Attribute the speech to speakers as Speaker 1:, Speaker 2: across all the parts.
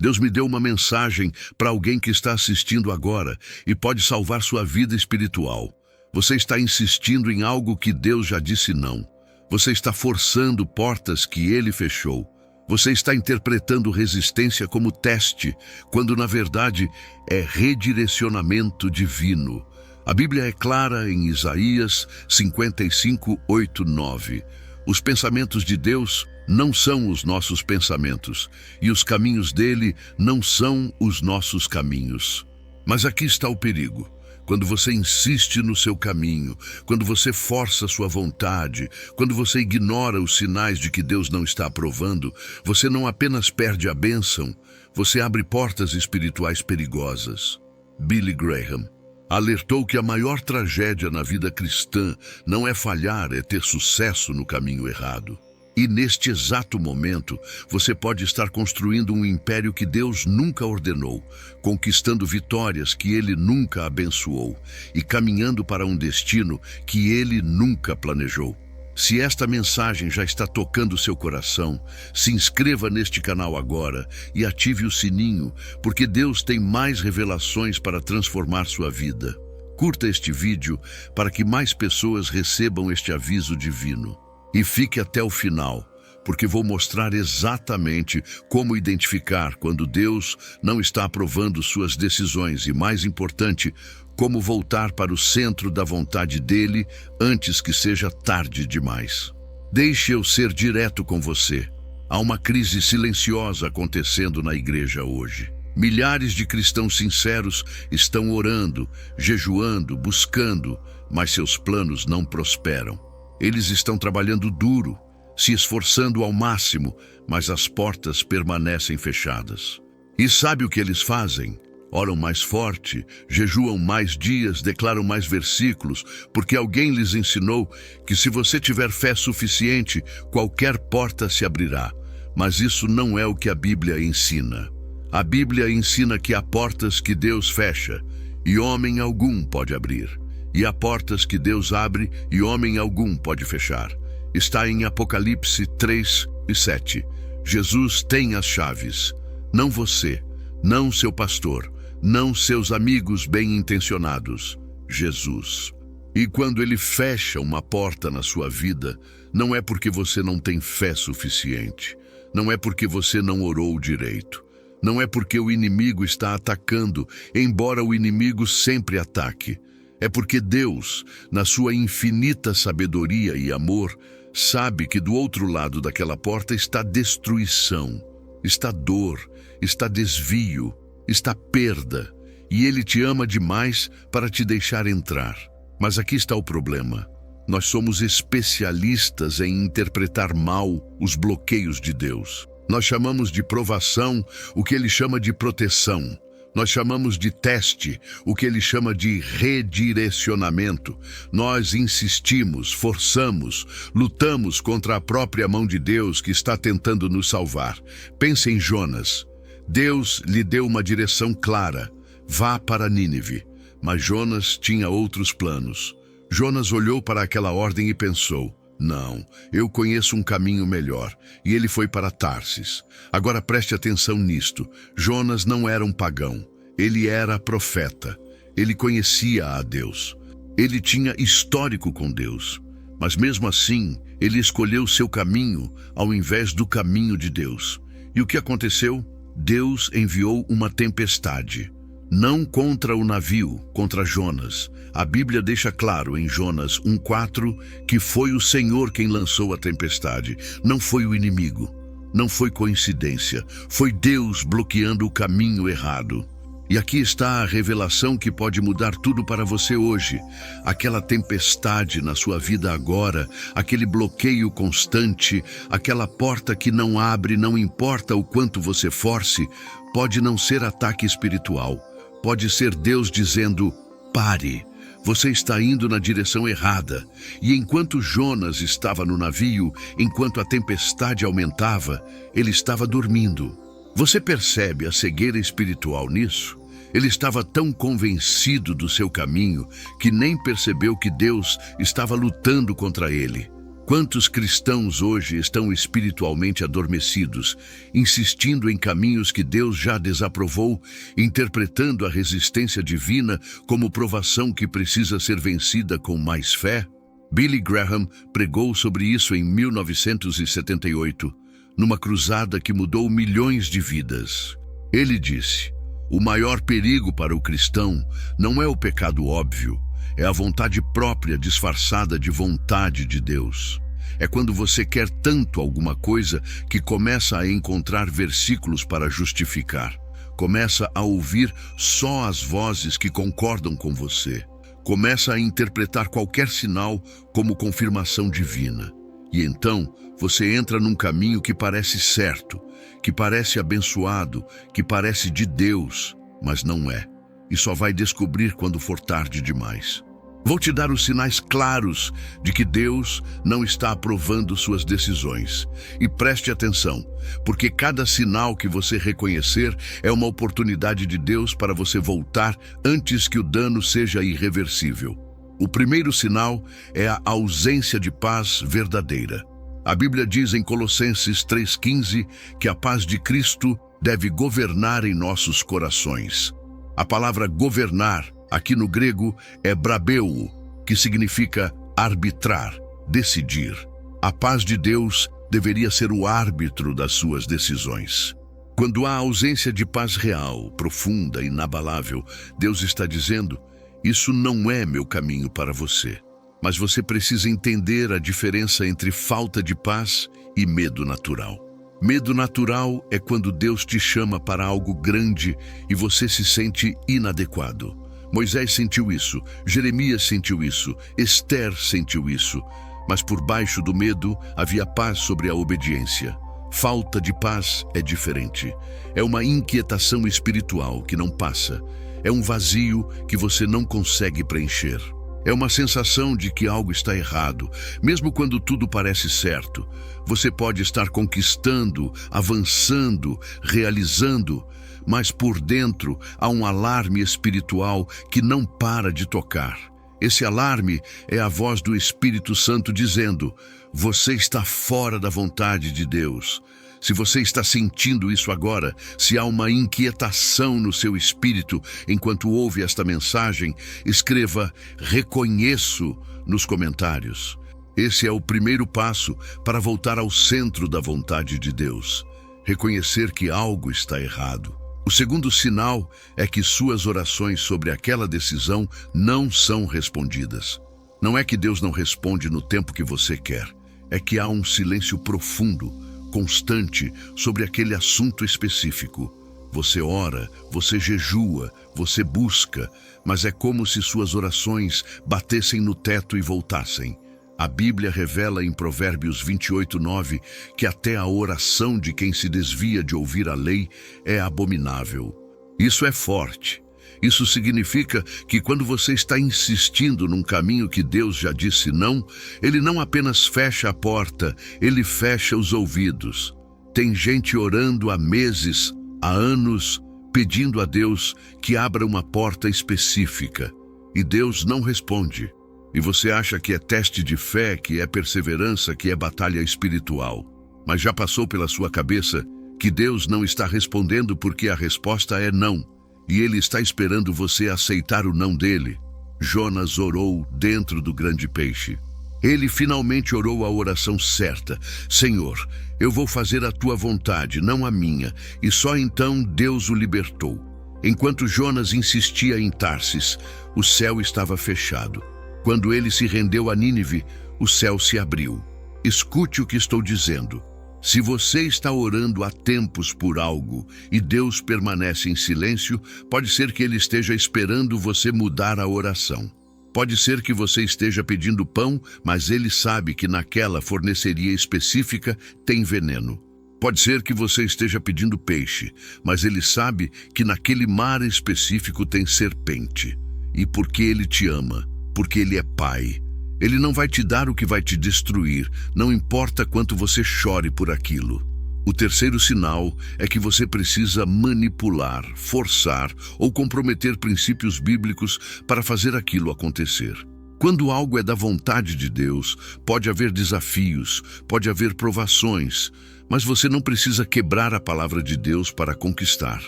Speaker 1: Deus me deu uma mensagem para alguém que está assistindo agora e pode salvar sua vida espiritual. Você está insistindo em algo que Deus já disse não. Você está forçando portas que Ele fechou. Você está interpretando resistência como teste, quando na verdade é redirecionamento divino. A Bíblia é clara em Isaías 55, 8, 9. Os pensamentos de Deus não são os nossos pensamentos, e os caminhos dele não são os nossos caminhos. Mas aqui está o perigo. Quando você insiste no seu caminho, quando você força sua vontade, quando você ignora os sinais de que Deus não está aprovando, você não apenas perde a bênção, você abre portas espirituais perigosas. Billy Graham alertou que a maior tragédia na vida cristã não é falhar, é ter sucesso no caminho errado. E neste exato momento, você pode estar construindo um império que Deus nunca ordenou, conquistando vitórias que Ele nunca abençoou e caminhando para um destino que Ele nunca planejou. Se esta mensagem já está tocando seu coração, se inscreva neste canal agora e ative o sininho, porque Deus tem mais revelações para transformar sua vida. Curta este vídeo para que mais pessoas recebam este aviso divino. E fique até o final, porque vou mostrar exatamente como identificar quando Deus não está aprovando suas decisões e, mais importante, como voltar para o centro da vontade dele antes que seja tarde demais. Deixe eu ser direto com você. Há uma crise silenciosa acontecendo na igreja hoje. Milhares de cristãos sinceros estão orando, jejuando, buscando, mas seus planos não prosperam. Eles estão trabalhando duro, se esforçando ao máximo, mas as portas permanecem fechadas. E sabe o que eles fazem? Oram mais forte, jejuam mais dias, declaram mais versículos, porque alguém lhes ensinou que se você tiver fé suficiente, qualquer porta se abrirá. Mas isso não é o que a Bíblia ensina. A Bíblia ensina que há portas que Deus fecha, e homem algum pode abrir. E há portas que Deus abre e homem algum pode fechar. Está em Apocalipse 3 e 7. Jesus tem as chaves. Não você, não seu pastor, não seus amigos bem-intencionados. Jesus. E quando Ele fecha uma porta na sua vida, não é porque você não tem fé suficiente. Não é porque você não orou direito. Não é porque o inimigo está atacando, embora o inimigo sempre ataque. É porque Deus, na sua infinita sabedoria e amor, sabe que do outro lado daquela porta está destruição, está dor, está desvio, está perda, e Ele te ama demais para te deixar entrar. Mas aqui está o problema. Nós somos especialistas em interpretar mal os bloqueios de Deus. Nós chamamos de provação o que Ele chama de proteção. Nós chamamos de teste o que Ele chama de redirecionamento. Nós insistimos, forçamos, lutamos contra a própria mão de Deus que está tentando nos salvar. Pense em Jonas. Deus lhe deu uma direção clara. Vá para Nínive. Mas Jonas tinha outros planos. Jonas olhou para aquela ordem e pensou: não, eu conheço um caminho melhor. E ele foi para Tarsis. Agora preste atenção nisto. Jonas não era um pagão. Ele era profeta. Ele conhecia a Deus. Ele tinha histórico com Deus. Mas mesmo assim, ele escolheu seu caminho ao invés do caminho de Deus. E o que aconteceu? Deus enviou uma tempestade. Não contra o navio, contra Jonas. A Bíblia deixa claro em Jonas 1:4 que foi o Senhor quem lançou a tempestade, não foi o inimigo. Não foi coincidência, foi Deus bloqueando o caminho errado. E aqui está a revelação que pode mudar tudo para você hoje. Aquela tempestade na sua vida agora, aquele bloqueio constante, aquela porta que não abre, não importa o quanto você force, pode não ser ataque espiritual. Pode ser Deus dizendo: pare, você está indo na direção errada. E enquanto Jonas estava no navio, enquanto a tempestade aumentava, ele estava dormindo. Você percebe a cegueira espiritual nisso? Ele estava tão convencido do seu caminho que nem percebeu que Deus estava lutando contra ele. Quantos cristãos hoje estão espiritualmente adormecidos, insistindo em caminhos que Deus já desaprovou, interpretando a resistência divina como provação que precisa ser vencida com mais fé? Billy Graham pregou sobre isso em 1978, numa cruzada que mudou milhões de vidas. Ele disse: o maior perigo para o cristão não é o pecado óbvio, é a vontade própria disfarçada de vontade de Deus. É quando você quer tanto alguma coisa que começa a encontrar versículos para justificar. Começa a ouvir só as vozes que concordam com você. Começa a interpretar qualquer sinal como confirmação divina. E então você entra num caminho que parece certo, que parece abençoado, que parece de Deus, mas não é. E só vai descobrir quando for tarde demais. Vou te dar os sinais claros de que Deus não está aprovando suas decisões. E preste atenção, porque cada sinal que você reconhecer é uma oportunidade de Deus para você voltar antes que o dano seja irreversível. O primeiro sinal é a ausência de paz verdadeira. A Bíblia diz em Colossenses 3,15 que a paz de Cristo deve governar em nossos corações. A palavra governar, aqui no grego, é brabeu, que significa arbitrar, decidir. A paz de Deus deveria ser o árbitro das suas decisões. Quando há ausência de paz real, profunda, inabalável, Deus está dizendo: isso não é meu caminho para você. Mas você precisa entender a diferença entre falta de paz e medo natural. Medo natural é quando Deus te chama para algo grande e você se sente inadequado. Moisés sentiu isso, Jeremias sentiu isso, Esther sentiu isso. Mas por baixo do medo havia paz sobre a obediência. Falta de paz é diferente. É uma inquietação espiritual que não passa. É um vazio que você não consegue preencher. É uma sensação de que algo está errado, mesmo quando tudo parece certo. Você pode estar conquistando, avançando, realizando, mas por dentro há um alarme espiritual que não para de tocar. Esse alarme é a voz do Espírito Santo dizendo: você está fora da vontade de Deus. Se você está sentindo isso agora, se há uma inquietação no seu espírito enquanto ouve esta mensagem, escreva "reconheço" nos comentários. Esse é o primeiro passo para voltar ao centro da vontade de Deus. Reconhecer que algo está errado. O segundo sinal é que suas orações sobre aquela decisão não são respondidas. Não é que Deus não responde no tempo que você quer. É que há um silêncio profundo, constante, sobre aquele assunto específico. Você ora, você jejua, você busca, mas é como se suas orações batessem no teto e voltassem. A Bíblia revela em Provérbios 28:9 que até a oração de quem se desvia de ouvir a lei é abominável. Isso é forte. Isso significa que quando você está insistindo num caminho que Deus já disse não, Ele não apenas fecha a porta, Ele fecha os ouvidos. Tem gente orando há meses, há anos, pedindo a Deus que abra uma porta específica. E Deus não responde. E você acha que é teste de fé, que é perseverança, que é batalha espiritual. Mas já passou pela sua cabeça que Deus não está respondendo porque a resposta é não. E Ele está esperando você aceitar o não dele. Jonas orou dentro do grande peixe. Ele finalmente orou a oração certa. Senhor, eu vou fazer a tua vontade, não a minha. E só então Deus o libertou. Enquanto Jonas insistia em Tarsis, o céu estava fechado. Quando ele se rendeu a Nínive, o céu se abriu. Escute o que estou dizendo. Se você está orando há tempos por algo e Deus permanece em silêncio, pode ser que Ele esteja esperando você mudar a oração. Pode ser que você esteja pedindo pão, mas Ele sabe que naquela forneceria específica tem veneno. Pode ser que você esteja pedindo peixe, mas Ele sabe que naquele mar específico tem serpente. E porque Ele te ama, porque Ele é Pai, Ele não vai te dar o que vai te destruir, não importa quanto você chore por aquilo. O terceiro sinal é que você precisa manipular, forçar ou comprometer princípios bíblicos para fazer aquilo acontecer. Quando algo é da vontade de Deus, pode haver desafios, pode haver provações, mas você não precisa quebrar a palavra de Deus para conquistar.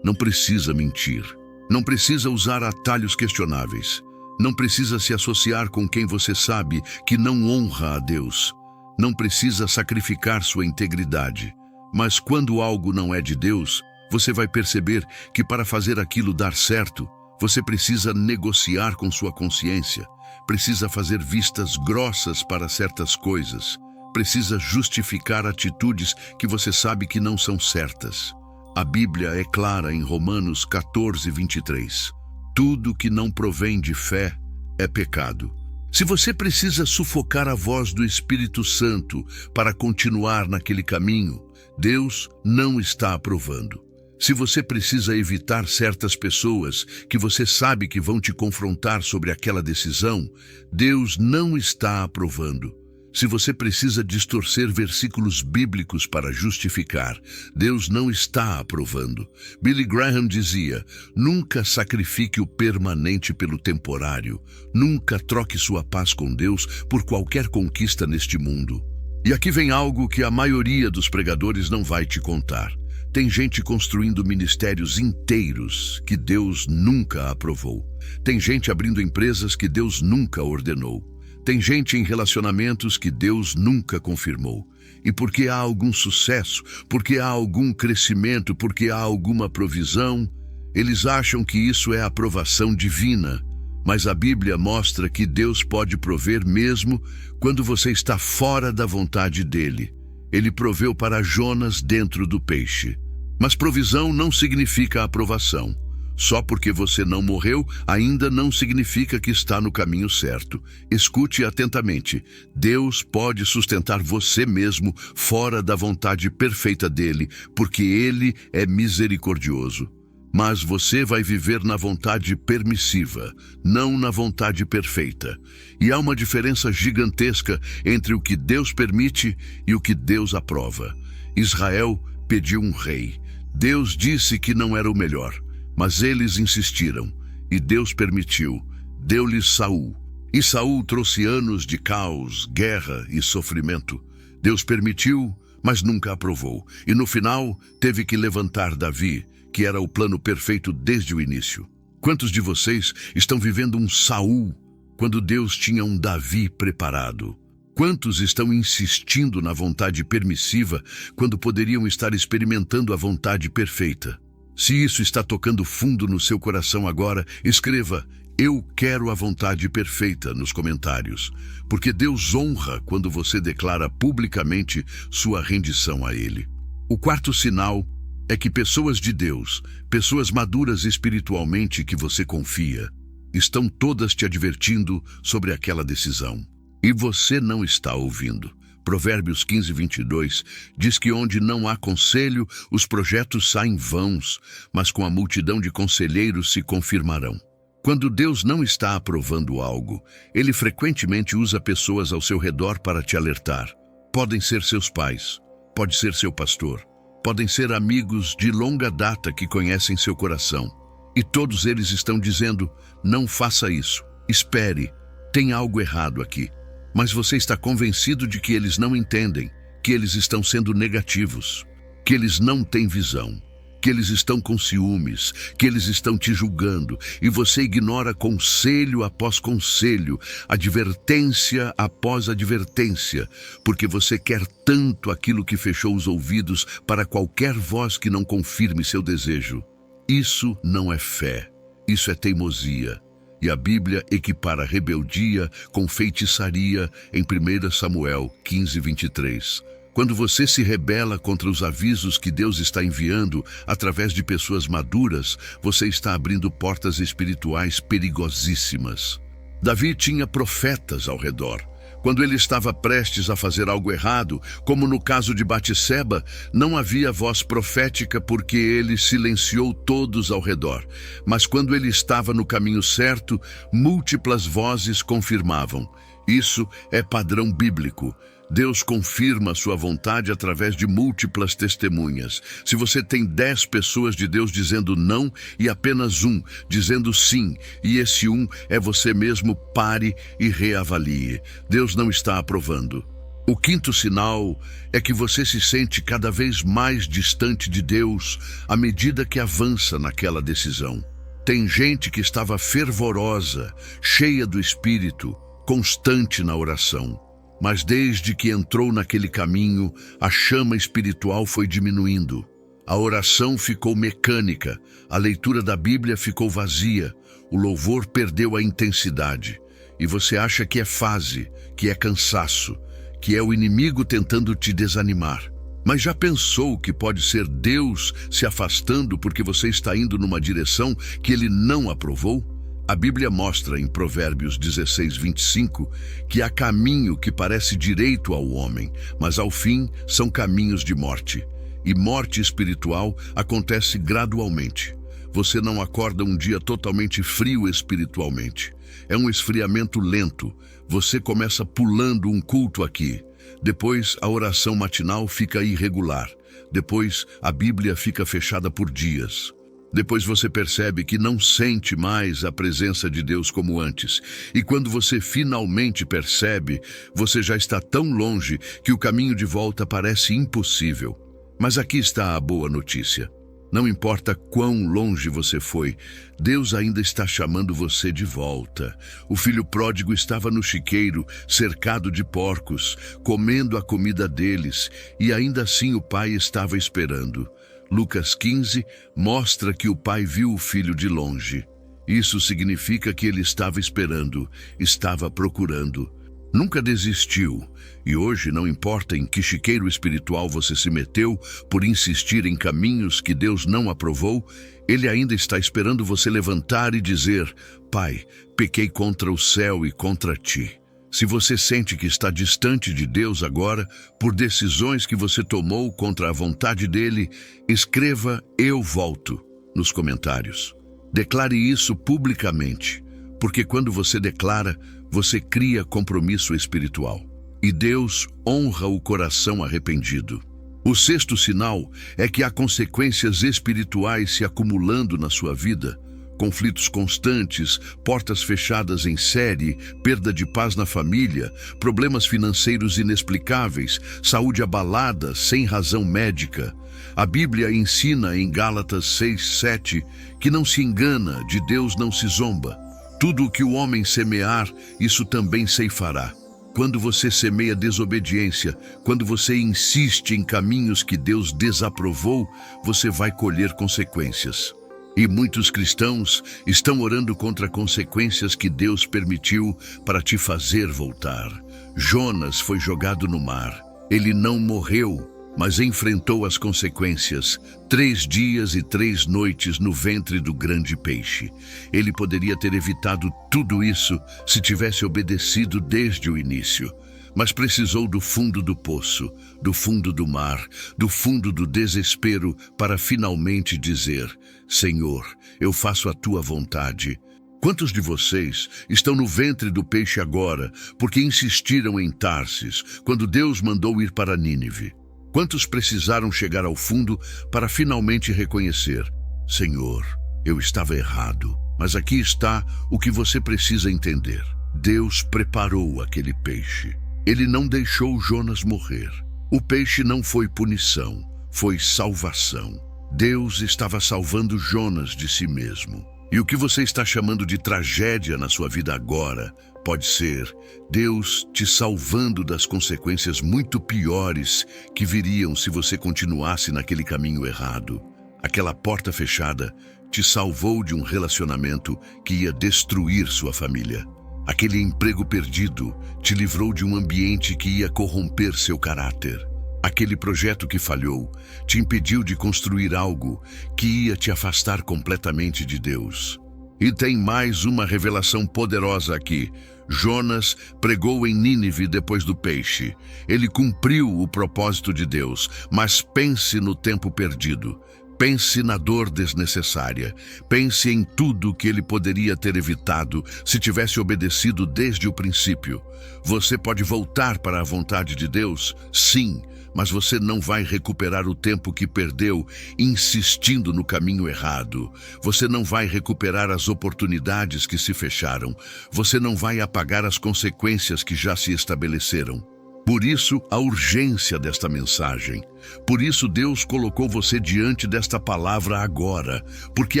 Speaker 1: Não precisa mentir. Não precisa usar atalhos questionáveis. Não precisa se associar com quem você sabe que não honra a Deus. Não precisa sacrificar sua integridade. Mas quando algo não é de Deus, você vai perceber que para fazer aquilo dar certo, você precisa negociar com sua consciência, precisa fazer vistas grossas para certas coisas, precisa justificar atitudes que você sabe que não são certas. A Bíblia é clara em Romanos 14:23. Tudo que não provém de fé é pecado. Se você precisa sufocar a voz do Espírito Santo para continuar naquele caminho, Deus não está aprovando. Se você precisa evitar certas pessoas que você sabe que vão te confrontar sobre aquela decisão, Deus não está aprovando. Se você precisa distorcer versículos bíblicos para justificar, Deus não está aprovando. Billy Graham dizia: nunca sacrifique o permanente pelo temporário. Nunca troque sua paz com Deus por qualquer conquista neste mundo. E aqui vem algo que a maioria dos pregadores não vai te contar. Tem gente construindo ministérios inteiros que Deus nunca aprovou. Tem gente abrindo empresas que Deus nunca ordenou. Tem gente em relacionamentos que Deus nunca confirmou. E porque há algum sucesso, porque há algum crescimento, porque há alguma provisão, eles acham que isso é aprovação divina. Mas a Bíblia mostra que Deus pode prover mesmo quando você está fora da vontade dele. Ele proveu para Jonas dentro do peixe. Mas provisão não significa aprovação. Só porque você não morreu, ainda não significa que está no caminho certo. Escute atentamente. Deus pode sustentar você mesmo fora da vontade perfeita dele, porque ele é misericordioso. Mas você vai viver na vontade permissiva, não na vontade perfeita. E há uma diferença gigantesca entre o que Deus permite e o que Deus aprova. Israel pediu um rei. Deus disse que não era o melhor, mas eles insistiram, e Deus permitiu. Deu-lhes Saul. E Saul trouxe anos de caos, guerra e sofrimento. Deus permitiu, mas nunca aprovou. E no final, teve que levantar Davi, que era o plano perfeito desde o início. Quantos de vocês estão vivendo um Saul quando Deus tinha um Davi preparado? Quantos estão insistindo na vontade permissiva quando poderiam estar experimentando a vontade perfeita? Se isso está tocando fundo no seu coração agora, escreva: "Eu quero a vontade perfeita" nos comentários, porque Deus honra quando você declara publicamente sua rendição a Ele. O quarto sinal é que pessoas de Deus, pessoas maduras espiritualmente que você confia, estão todas te advertindo sobre aquela decisão. E você não está ouvindo. Provérbios 15:22 diz que onde não há conselho, os projetos saem vãos, mas com a multidão de conselheiros se confirmarão. Quando Deus não está aprovando algo, Ele frequentemente usa pessoas ao seu redor para te alertar. Podem ser seus pais, pode ser seu pastor, podem ser amigos de longa data que conhecem seu coração. E todos eles estão dizendo: não faça isso, espere, tem algo errado aqui. Mas você está convencido de que eles não entendem, que eles estão sendo negativos, que eles não têm visão, que eles estão com ciúmes, que eles estão te julgando, e você ignora conselho após conselho, advertência após advertência, porque você quer tanto aquilo que fechou os ouvidos para qualquer voz que não confirme seu desejo. Isso não é fé, isso é teimosia. E a Bíblia equipara rebeldia com feitiçaria em 1 Samuel 15:23. Quando você se rebela contra os avisos que Deus está enviando através de pessoas maduras, você está abrindo portas espirituais perigosíssimas. Davi tinha profetas ao redor. Quando ele estava prestes a fazer algo errado, como no caso de Batseba, não havia voz profética porque ele silenciou todos ao redor. Mas quando ele estava no caminho certo, múltiplas vozes confirmavam. Isso é padrão bíblico. Deus confirma a sua vontade através de múltiplas testemunhas. Se você tem 10 pessoas de Deus dizendo não e apenas um dizendo sim, e esse um é você mesmo, pare e reavalie. Deus não está aprovando. O quinto sinal é que você se sente cada vez mais distante de Deus à medida que avança naquela decisão. Tem gente que estava fervorosa, cheia do Espírito, constante na oração. Mas desde que entrou naquele caminho, a chama espiritual foi diminuindo. A oração ficou mecânica, a leitura da Bíblia ficou vazia, o louvor perdeu a intensidade. E você acha que é fase, que é cansaço, que é o inimigo tentando te desanimar. Mas já pensou que pode ser Deus se afastando porque você está indo numa direção que Ele não aprovou? A Bíblia mostra em Provérbios 16:25 que há caminho que parece direito ao homem, mas ao fim são caminhos de morte. E morte espiritual acontece gradualmente. Você não acorda um dia totalmente frio espiritualmente. É um esfriamento lento. Você começa pulando um culto aqui. Depois a oração matinal fica irregular. Depois a Bíblia fica fechada por dias. Depois você percebe que não sente mais a presença de Deus como antes. E quando você finalmente percebe, você já está tão longe que o caminho de volta parece impossível. Mas aqui está a boa notícia. Não importa quão longe você foi, Deus ainda está chamando você de volta. O filho pródigo estava no chiqueiro, cercado de porcos, comendo a comida deles, e ainda assim o pai estava esperando. Lucas 15 mostra que o pai viu o filho de longe. Isso significa que ele estava esperando, estava procurando. Nunca desistiu. E hoje, não importa em que chiqueiro espiritual você se meteu por insistir em caminhos que Deus não aprovou, Ele ainda está esperando você levantar e dizer: Pai, pequei contra o céu e contra ti. Se você sente que está distante de Deus agora, por decisões que você tomou contra a vontade dele, escreva "Eu volto" nos comentários. Declare isso publicamente, porque quando você declara, você cria compromisso espiritual. E Deus honra o coração arrependido. O sexto sinal é que há consequências espirituais se acumulando na sua vida. Conflitos constantes, portas fechadas em série, perda de paz na família, problemas financeiros inexplicáveis, saúde abalada sem razão médica. A Bíblia ensina em Gálatas 6:7 que não se engana, de Deus não se zomba. Tudo o que o homem semear, isso também ceifará. Quando você semeia desobediência, quando você insiste em caminhos que Deus desaprovou, você vai colher consequências. E muitos cristãos estão orando contra consequências que Deus permitiu para te fazer voltar. Jonas foi jogado no mar. Ele não morreu, mas enfrentou as consequências. 3 dias e 3 noites no ventre do grande peixe. Ele poderia ter evitado tudo isso se tivesse obedecido desde o início. Mas precisou do fundo do poço, do fundo do mar, do fundo do desespero para finalmente dizer: Senhor, eu faço a tua vontade. Quantos de vocês estão no ventre do peixe agora porque insistiram em Tarsis, quando Deus mandou ir para Nínive? Quantos precisaram chegar ao fundo para finalmente reconhecer: Senhor, eu estava errado, mas aqui está o que você precisa entender. Deus preparou aquele peixe. Ele não deixou Jonas morrer. O peixe não foi punição, foi salvação. Deus estava salvando Jonas de si mesmo. E o que você está chamando de tragédia na sua vida agora pode ser Deus te salvando das consequências muito piores que viriam se você continuasse naquele caminho errado. Aquela porta fechada te salvou de um relacionamento que ia destruir sua família. Aquele emprego perdido te livrou de um ambiente que ia corromper seu caráter. Aquele projeto que falhou te impediu de construir algo que ia te afastar completamente de Deus. E tem mais uma revelação poderosa aqui. Jonas pregou em Nínive depois do peixe. Ele cumpriu o propósito de Deus, mas pense no tempo perdido. Pense na dor desnecessária. Pense em tudo que ele poderia ter evitado se tivesse obedecido desde o princípio. Você pode voltar para a vontade de Deus? Sim, mas você não vai recuperar o tempo que perdeu insistindo no caminho errado. Você não vai recuperar as oportunidades que se fecharam. Você não vai apagar as consequências que já se estabeleceram. Por isso, a urgência desta mensagem. Por isso, Deus colocou você diante desta palavra agora, porque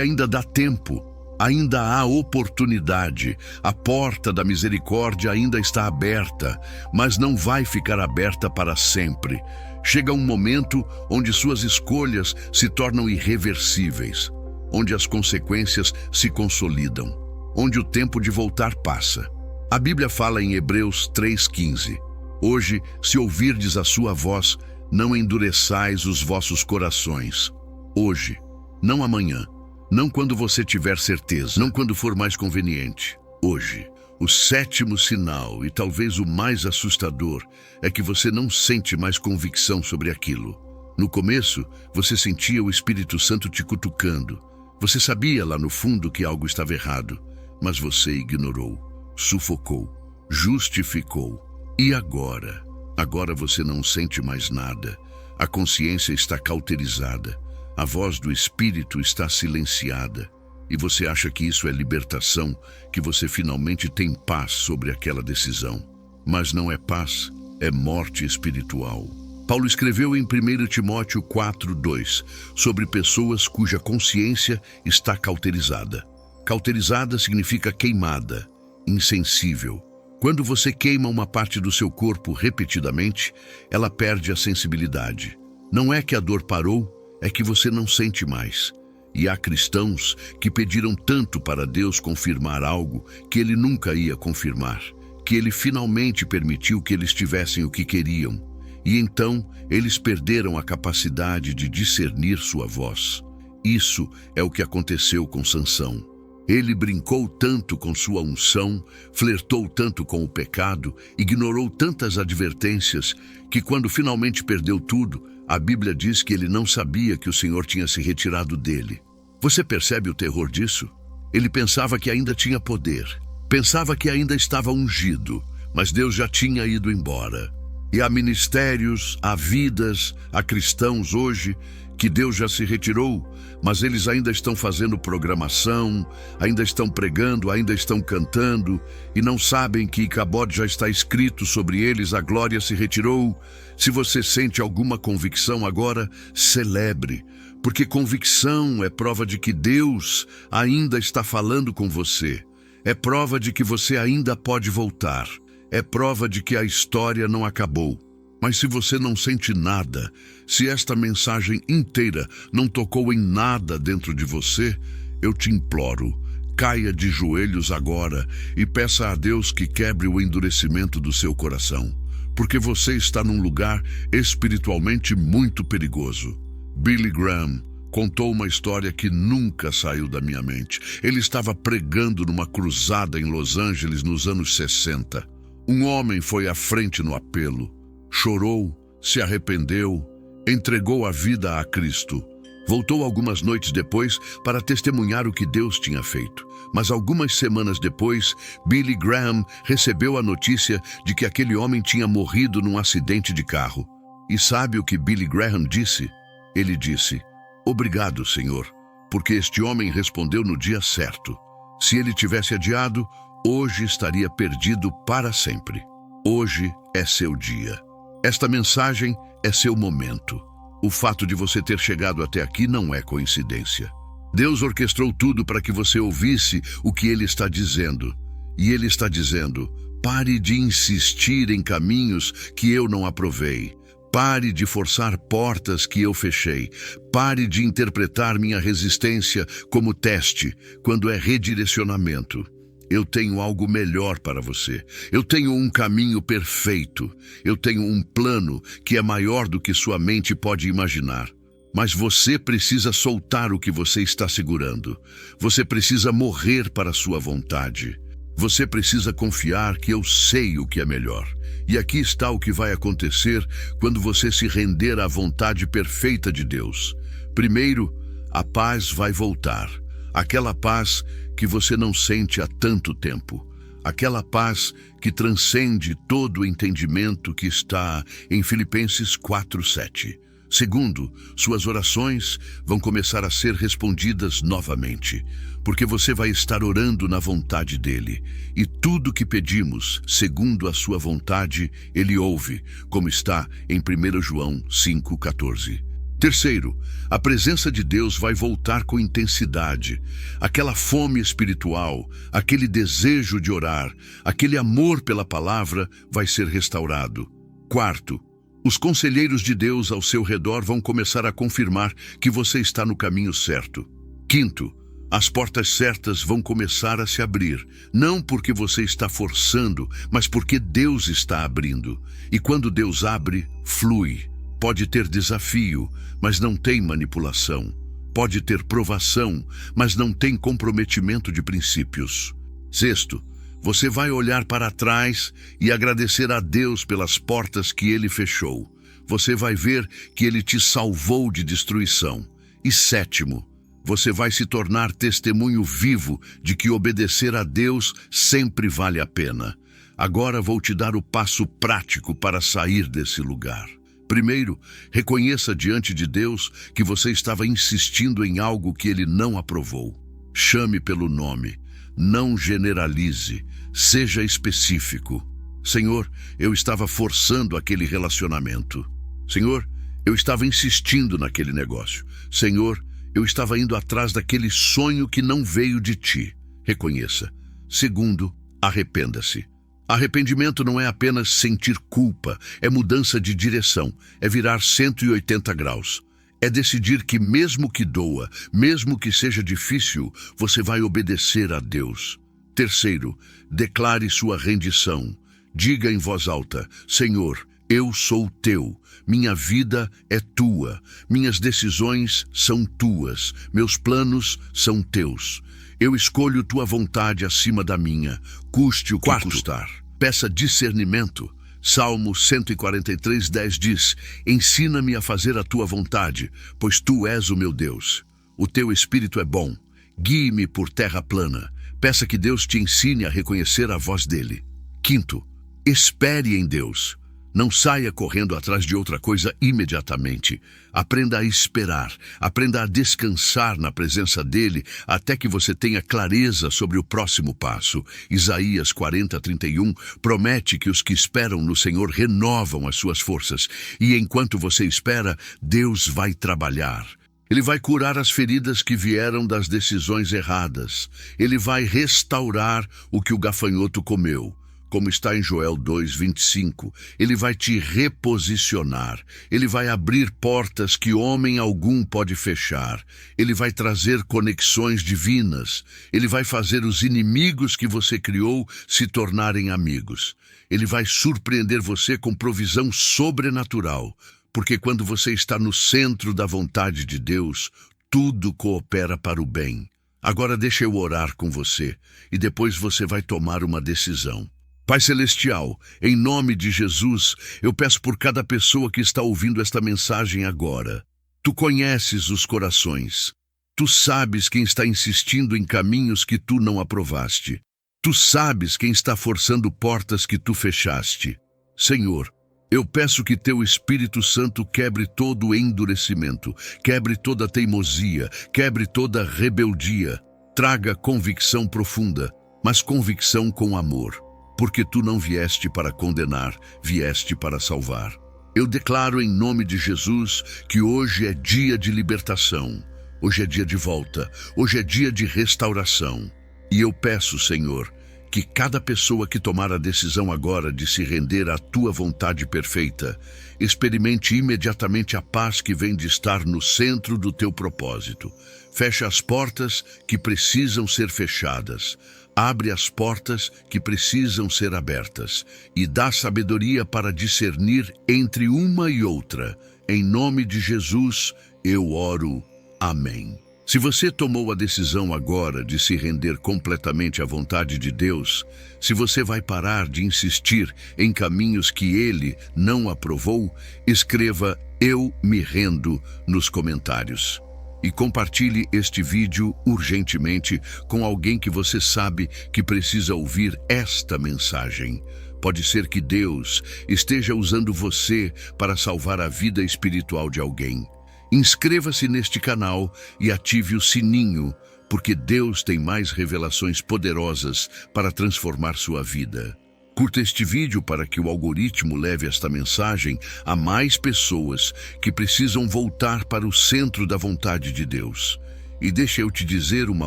Speaker 1: ainda dá tempo, ainda há oportunidade, a porta da misericórdia ainda está aberta, mas não vai ficar aberta para sempre. Chega um momento onde suas escolhas se tornam irreversíveis, onde as consequências se consolidam, onde o tempo de voltar passa. A Bíblia fala em Hebreus 3,15. Hoje, se ouvirdes a sua voz, não endureçais os vossos corações. Hoje, não amanhã, não quando você tiver certeza, não quando for mais conveniente. Hoje, o sétimo sinal, e talvez o mais assustador, é que você não sente mais convicção sobre aquilo. No começo, você sentia o Espírito Santo te cutucando. Você sabia lá no fundo que algo estava errado, mas você ignorou, sufocou, justificou. E agora? Agora você não sente mais nada. A consciência está cauterizada. A voz do Espírito está silenciada. E você acha que isso é libertação, que você finalmente tem paz sobre aquela decisão. Mas não é paz, é morte espiritual. Paulo escreveu em 1 Timóteo 4:2 sobre pessoas cuja consciência está cauterizada. Cauterizada significa queimada, insensível. Quando você queima uma parte do seu corpo repetidamente, ela perde a sensibilidade. Não é que a dor parou, é que você não sente mais. E há cristãos que pediram tanto para Deus confirmar algo que Ele nunca ia confirmar, que Ele finalmente permitiu que eles tivessem o que queriam. E então, eles perderam a capacidade de discernir sua voz. Isso é o que aconteceu com Sansão. Ele brincou tanto com sua unção, flertou tanto com o pecado, ignorou tantas advertências, que quando finalmente perdeu tudo, a Bíblia diz que ele não sabia que o Senhor tinha se retirado dele. Você percebe o terror disso? Ele pensava que ainda tinha poder, pensava que ainda estava ungido, mas Deus já tinha ido embora. E há ministérios, há vidas, há cristãos hoje que Deus já se retirou, mas eles ainda estão fazendo programação, ainda estão pregando, ainda estão cantando, e não sabem que Icabod já está escrito sobre eles, a glória se retirou. Se você sente alguma convicção agora, celebre, porque convicção é prova de que Deus ainda está falando com você. É prova de que você ainda pode voltar. É prova de que a história não acabou. Mas se você não sente nada, se esta mensagem inteira não tocou em nada dentro de você, eu te imploro, caia de joelhos agora e peça a Deus que quebre o endurecimento do seu coração, porque você está num lugar espiritualmente muito perigoso. Billy Graham contou uma história que nunca saiu da minha mente. Ele estava pregando numa cruzada em Los Angeles nos anos 60. Um homem foi à frente no apelo. Chorou, se arrependeu, entregou a vida a Cristo. Voltou algumas noites depois para testemunhar o que Deus tinha feito. Mas algumas semanas depois, Billy Graham recebeu a notícia de que aquele homem tinha morrido num acidente de carro. E sabe o que Billy Graham disse? Ele disse: "Obrigado, Senhor, porque este homem respondeu no dia certo. Se ele tivesse adiado, hoje estaria perdido para sempre. Hoje é seu dia." Esta mensagem é seu momento. O fato de você ter chegado até aqui não é coincidência. Deus orquestrou tudo para que você ouvisse o que Ele está dizendo. E Ele está dizendo: pare de insistir em caminhos que eu não aprovei. Pare de forçar portas que eu fechei. Pare de interpretar minha resistência como teste, quando é redirecionamento. Eu tenho algo melhor para você. Eu tenho um caminho perfeito. Eu tenho um plano que é maior do que sua mente pode imaginar. Mas você precisa soltar o que você está segurando. Você precisa morrer para a sua vontade. Você precisa confiar que eu sei o que é melhor. E aqui está o que vai acontecer quando você se render à vontade perfeita de Deus. Primeiro, a paz vai voltar. Aquela paz que você não sente há tanto tempo. Aquela paz que transcende todo o entendimento que está em Filipenses 4:7. Segundo, suas orações vão começar a ser respondidas novamente, porque você vai estar orando na vontade dele. E tudo que pedimos, segundo a sua vontade, ele ouve, como está em 1 João 5,14. Terceiro, a presença de Deus vai voltar com intensidade. Aquela fome espiritual, aquele desejo de orar, aquele amor pela palavra vai ser restaurado. Quarto, os conselheiros de Deus ao seu redor vão começar a confirmar que você está no caminho certo. Quinto, as portas certas vão começar a se abrir, não porque você está forçando, mas porque Deus está abrindo. E quando Deus abre, flui. Pode ter desafio, mas não tem manipulação. Pode ter provação, mas não tem comprometimento de princípios. Sexto, você vai olhar para trás e agradecer a Deus pelas portas que Ele fechou. Você vai ver que Ele te salvou de destruição. E sétimo, você vai se tornar testemunho vivo de que obedecer a Deus sempre vale a pena. Agora vou te dar o passo prático para sair desse lugar. Primeiro, reconheça diante de Deus que você estava insistindo em algo que Ele não aprovou. Chame pelo nome. Não generalize. Seja específico. Senhor, eu estava forçando aquele relacionamento. Senhor, eu estava insistindo naquele negócio. Senhor, eu estava indo atrás daquele sonho que não veio de ti. Reconheça. Segundo, arrependa-se. Arrependimento não é apenas sentir culpa, é mudança de direção, é virar 180 graus. É decidir que mesmo que doa, mesmo que seja difícil, você vai obedecer a Deus. Terceiro, declare sua rendição. Diga em voz alta: Senhor, eu sou teu, minha vida é tua, minhas decisões são tuas, meus planos são teus. Eu escolho tua vontade acima da minha, custe o que custar. Peça discernimento. Salmo 143:10 diz: Ensina-me a fazer a tua vontade, pois tu és o meu Deus. O teu espírito é bom. Guie-me por terra plana. Peça que Deus te ensine a reconhecer a voz dele. Quinto, espere em Deus. Não saia correndo atrás de outra coisa imediatamente. Aprenda a esperar, aprenda a descansar na presença dele até que você tenha clareza sobre o próximo passo. Isaías 40:31 promete que os que esperam no Senhor renovam as suas forças. E enquanto você espera, Deus vai trabalhar. Ele vai curar as feridas que vieram das decisões erradas. Ele vai restaurar o que o gafanhoto comeu. Como está em Joel 2:25, ele vai te reposicionar, ele vai abrir portas que homem algum pode fechar, ele vai trazer conexões divinas, ele vai fazer os inimigos que você criou se tornarem amigos. Ele vai surpreender você com provisão sobrenatural, porque quando você está no centro da vontade de Deus, tudo coopera para o bem. Agora deixa eu orar com você, e depois você vai tomar uma decisão. Pai Celestial, em nome de Jesus, eu peço por cada pessoa que está ouvindo esta mensagem agora. Tu conheces os corações. Tu sabes quem está insistindo em caminhos que tu não aprovaste. Tu sabes quem está forçando portas que tu fechaste. Senhor, eu peço que teu Espírito Santo quebre todo o endurecimento, quebre toda a teimosia, quebre toda a rebeldia. Traga convicção profunda, mas convicção com amor. Porque tu não vieste para condenar, vieste para salvar. Eu declaro em nome de Jesus que hoje é dia de libertação, hoje é dia de volta, hoje é dia de restauração. E eu peço, Senhor, que cada pessoa que tomar a decisão agora de se render à tua vontade perfeita, experimente imediatamente a paz que vem de estar no centro do teu propósito. Fecha as portas que precisam ser fechadas. Abre as portas que precisam ser abertas e dá sabedoria para discernir entre uma e outra. Em nome de Jesus, eu oro. Amém. Se você tomou a decisão agora de se render completamente à vontade de Deus, se você vai parar de insistir em caminhos que Ele não aprovou, escreva "Eu me rendo" nos comentários. E compartilhe este vídeo urgentemente com alguém que você sabe que precisa ouvir esta mensagem. Pode ser que Deus esteja usando você para salvar a vida espiritual de alguém. Inscreva-se neste canal e ative o sininho, porque Deus tem mais revelações poderosas para transformar sua vida. Curta este vídeo para que o algoritmo leve esta mensagem a mais pessoas que precisam voltar para o centro da vontade de Deus. E deixa eu te dizer uma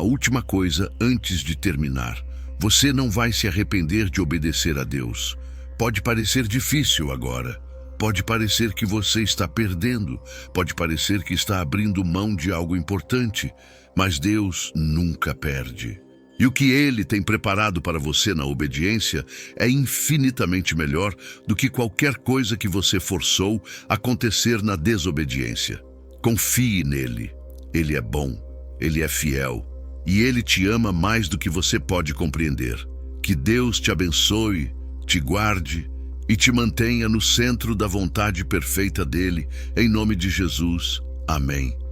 Speaker 1: última coisa antes de terminar. Você não vai se arrepender de obedecer a Deus. Pode parecer difícil agora. Pode parecer que você está perdendo. Pode parecer que está abrindo mão de algo importante. Mas Deus nunca perde. E o que Ele tem preparado para você na obediência é infinitamente melhor do que qualquer coisa que você forçou acontecer na desobediência. Confie nele. Ele é bom, Ele é fiel e Ele te ama mais do que você pode compreender. Que Deus te abençoe, te guarde e te mantenha no centro da vontade perfeita dele, em nome de Jesus. Amém.